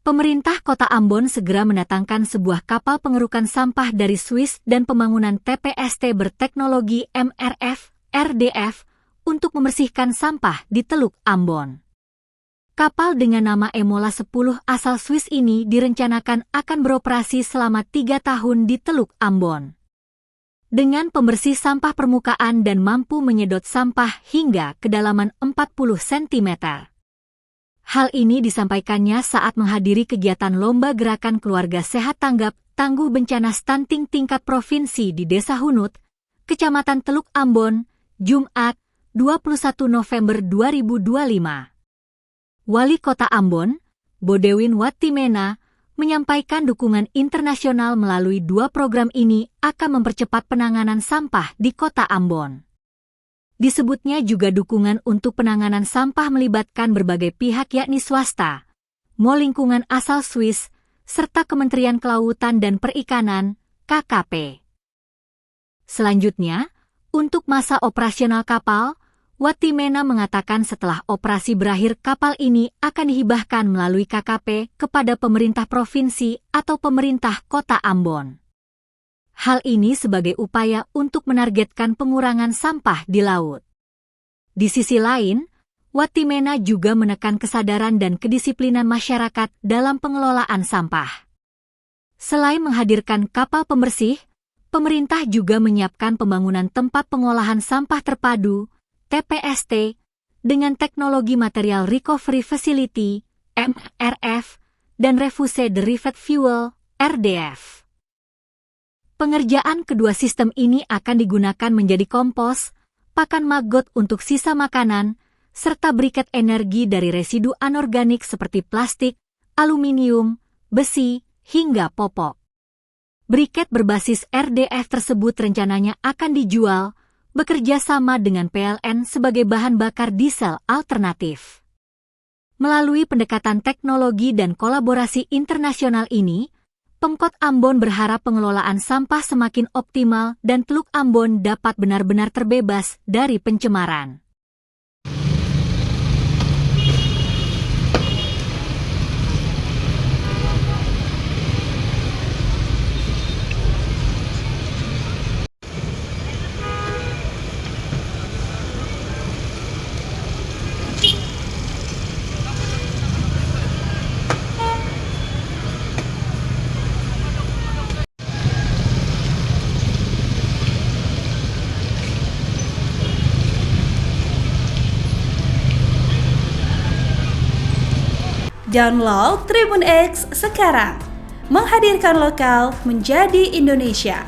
Pemerintah Kota Ambon segera mendatangkan sebuah kapal pengerukan sampah dari Swiss dan pembangunan TPST berteknologi MRF, RDF, untuk membersihkan sampah di Teluk Ambon. Kapal dengan nama Emola 10 asal Swiss ini direncanakan akan beroperasi selama 3 tahun di Teluk Ambon. Dengan pembersih sampah permukaan dan mampu menyedot sampah hingga kedalaman 40 cm. Hal ini disampaikannya saat menghadiri kegiatan Lomba Gerakan Keluarga Sehat Tanggap Tangguh Bencana Stunting tingkat provinsi di Desa Hunut, Kecamatan Teluk Ambon, Jumat, 21 November 2025. Wali Kota Ambon, Bodewin Watimena, menyampaikan dukungan internasional melalui 2 program ini akan mempercepat penanganan sampah di Kota Ambon. Disebutnya juga dukungan untuk penanganan sampah melibatkan berbagai pihak yakni swasta, Mall Lingkungan asal Swiss, serta Kementerian Kelautan dan Perikanan, KKP. Selanjutnya, untuk masa operasional kapal, Watimena mengatakan setelah operasi berakhir kapal ini akan dihibahkan melalui KKP kepada pemerintah provinsi atau pemerintah Kota Ambon. Hal ini sebagai upaya untuk menargetkan pengurangan sampah di laut. Di sisi lain, Watimena juga menekan kesadaran dan kedisiplinan masyarakat dalam pengelolaan sampah. Selain menghadirkan kapal pembersih, pemerintah juga menyiapkan pembangunan tempat pengolahan sampah terpadu, TPST, dengan teknologi Material Recovery Facility, MRF, dan Refuse Derived Fuel, RDF. Pengerjaan kedua sistem ini akan digunakan menjadi kompos, pakan maggot untuk sisa makanan, serta briket energi dari residu anorganik seperti plastik, aluminium, besi, hingga popok. Briket berbasis RDF tersebut rencananya akan dijual, bekerja sama dengan PLN sebagai bahan bakar diesel alternatif. Melalui pendekatan teknologi dan kolaborasi internasional ini, Pemkot Ambon berharap pengelolaan sampah semakin optimal dan Teluk Ambon dapat benar-benar terbebas dari pencemaran. Download Tribun X sekarang, menghadirkan lokal menjadi Indonesia.